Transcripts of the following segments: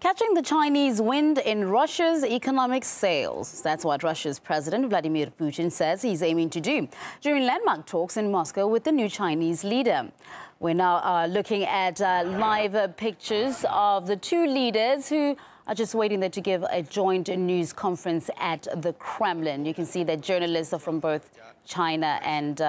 Catching the Chinese wind in Russia's economic sails. That's what Russia's President Vladimir Putin says he's aiming to do during landmark talks in Moscow with the new Chinese leader. We're now looking at live pictures of the two leaders who are just waiting there to give a joint news conference at the Kremlin. You can see that journalists are from both China and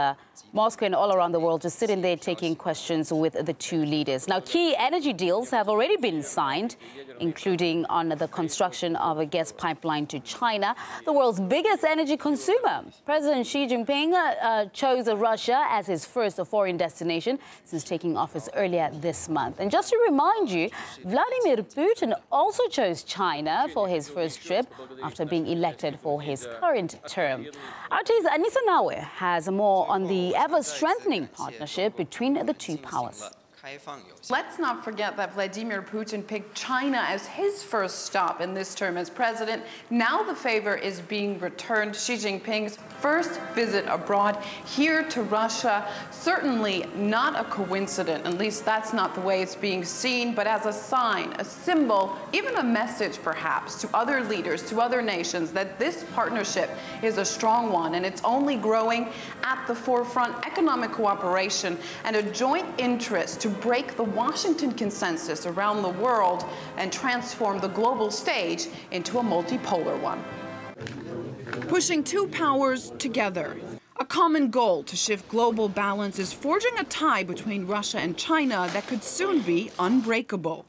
Moscow and all around the world just sitting there taking questions with the two leaders. Now, key energy deals have already been signed, including on the construction of a gas pipeline to China, the world's biggest energy consumer. President Xi Jinping chose Russia as his first foreign destination since taking office earlier this month. And just to remind you, Vladimir Putin also chose China for his first trip after being elected for his current term. RT's Anissa Nawe has more on the ever-strengthening partnership between the two powers. Let's not forget that Vladimir Putin picked China as his first stop in this term as president. Now the favor is being returned. Xi Jinping's first visit abroad here to Russia. Certainly not a coincidence, at least that's not the way it's being seen, but as a sign, a symbol, even a message perhaps to other leaders, to other nations, that this partnership is a strong one and it's only growing at the forefront. Economic cooperation and a joint interest to break the Washington consensus around the world and transform the global stage into a multipolar one. Pushing two powers together. A common goal to shift global balance is forging a tie between Russia and China that could soon be unbreakable.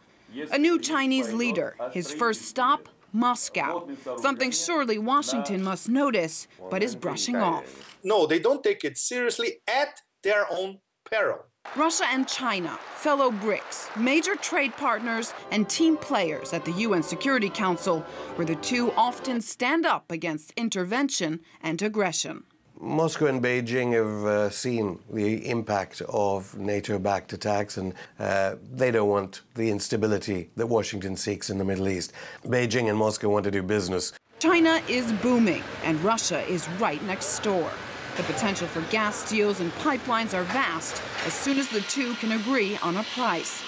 A new Chinese leader, his first stop, Moscow. Something surely Washington must notice, but is brushing off. No, they don't take it seriously at their own peril. Russia and China, fellow BRICS, major trade partners and team players at the UN Security Council, where the two often stand up against intervention and aggression. Moscow and Beijing have seen the impact of NATO-backed attacks, and they don't want the instability that Washington seeks in the Middle East. Beijing and Moscow want to do business. China is booming, and Russia is right next door. The potential for gas deals and pipelines are vast as soon as the two can agree on a price.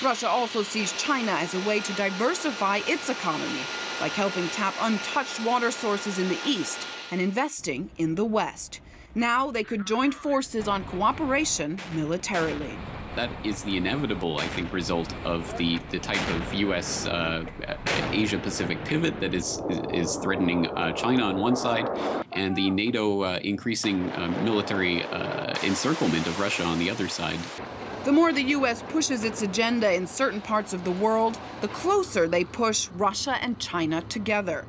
Russia also sees China as a way to diversify its economy, like helping tap untouched water sources in the east and investing in the west. Now they could join forces on cooperation militarily. That is the inevitable, I think, result of the type of U.S. Asia-Pacific pivot that is threatening China on one side, and the NATO increasing military encirclement of Russia on the other side. The more the U.S. pushes its agenda in certain parts of the world, the closer they push Russia and China together.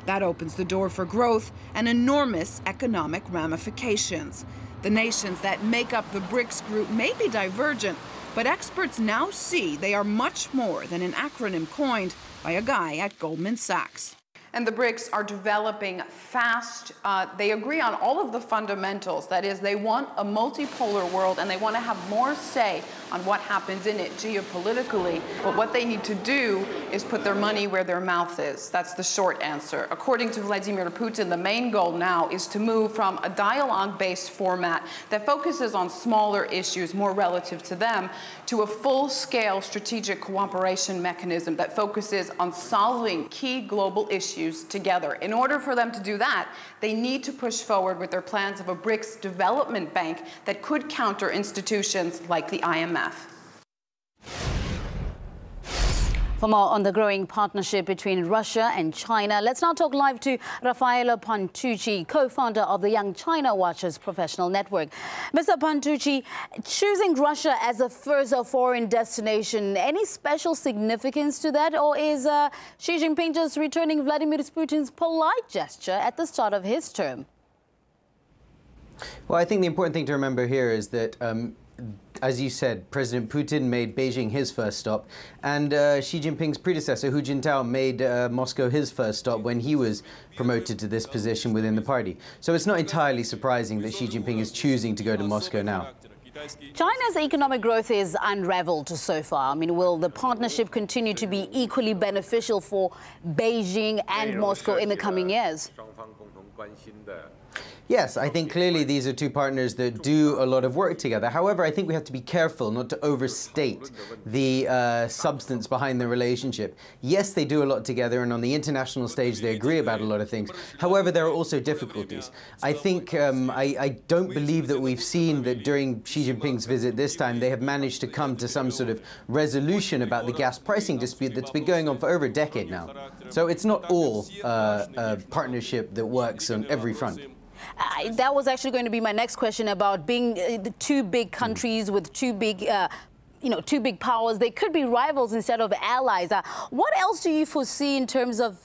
That opens the door for growth and enormous economic ramifications. The nations that make up the BRICS group may be divergent, but experts now see they are much more than an acronym coined by a guy at Goldman Sachs. And the BRICS are developing fast. They agree on all of the fundamentals. That is, they want a multipolar world and they want to have more say on what happens in it geopolitically. But what they need to do is put their money where their mouth is. That's the short answer. According to Vladimir Putin, the main goal now is to move from a dialogue-based format that focuses on smaller issues, more relative to them, to a full-scale strategic cooperation mechanism that focuses on solving key global issues together. In order for them to do that, they need to push forward with their plans of a BRICS development bank that could counter institutions like the IMF. For more on the growing partnership between Russia and China, let's now talk live to Raffaele Pantucci, co-founder of the Young China Watchers Professional Network. Mr. Pantucci, choosing Russia as a first foreign destination, any special significance to that, or is Xi Jinping just returning Vladimir Putin's polite gesture at the start of his term? Well, I think the important thing to remember here is that as you said, President Putin made Beijing his first stop, and Xi Jinping's predecessor, Hu Jintao, made Moscow his first stop when he was promoted to this position within the party. So it's not entirely surprising that Xi Jinping is choosing to go to Moscow now. China's economic growth is unraveled so far. I mean, will the partnership continue to be equally beneficial for Beijing and Moscow in the coming years? Yes, I think clearly these are two partners that do a lot of work together. However, I think we have to be careful not to overstate the substance behind the relationship. Yes, they do a lot together, and on the international stage they agree about a lot of things. However, there are also difficulties. I think I don't believe that we've seen that during Xi Jinping's visit this time they have managed to come to some sort of resolution about the gas pricing dispute that's been going on for over a decade now. So it's not all a partnership that works on every front. That was actually going to be my next question about being the two big countries with two big, two big powers. They could be rivals instead of allies. What else do you foresee in terms of,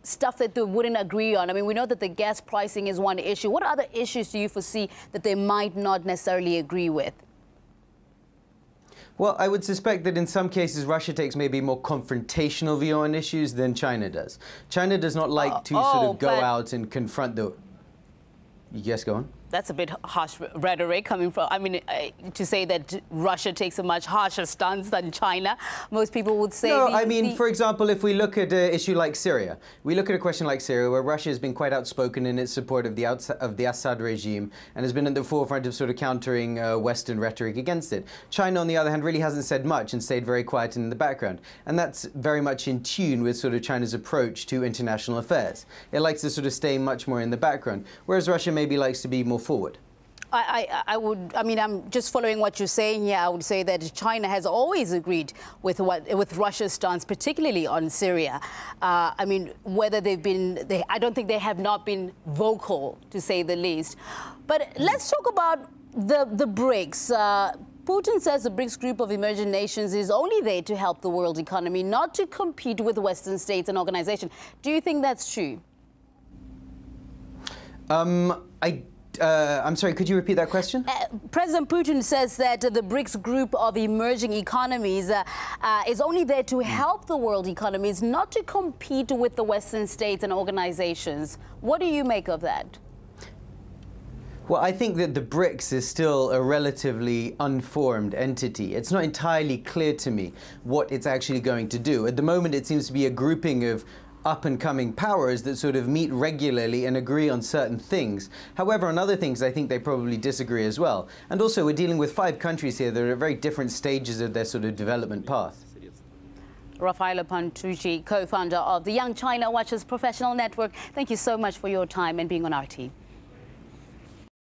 stuff that they wouldn't agree on? I mean, we know that the gas pricing is one issue. What other issues do you foresee that they might not necessarily agree with? Well, I would suspect that in some cases Russia takes maybe a more confrontational view on issues than China does. China does not like to sort of go out and confront the... Yes, go on. That's a bit harsh rhetoric coming from, to say that Russia takes a much harsher stance than China. Most people would say... No, for example, if we look at an issue like Syria, we look at a question like Syria, where Russia has been quite outspoken in its support of the Assad regime and has been at the forefront of sort of countering Western rhetoric against it. China, on the other hand, really hasn't said much and stayed very quiet in the background. And that's very much in tune with sort of China's approach to international affairs. It likes to sort of stay much more in the background, whereas Russia maybe likes to be more forward. I'm just following what you're saying here. I would say that China has always agreed with Russia's stance, particularly on Syria. Whether they've been, I don't think they have not been vocal, to say the least. But let's talk about the BRICS. Putin says the BRICS group of emerging nations is only there to help the world economy, not to compete with Western states and organizations. Do you think that's true? I'm sorry, could you repeat that question? President Putin says that the BRICS group of emerging economies is only there to help the world economies, not to compete with the Western states and organizations. What do you make of that? Well, I think that the BRICS is still a relatively unformed entity. It's not entirely clear to me what it's actually going to do. At the moment, it seems to be a grouping of up-and-coming powers that sort of meet regularly and agree on certain things. However, on other things, I think they probably disagree as well. And also, we're dealing with 5 countries here that are at very different stages of their sort of development path. Raffaele Pantucci, co-founder of the Young China Watchers Professional Network, thank you so much for your time and being on our team.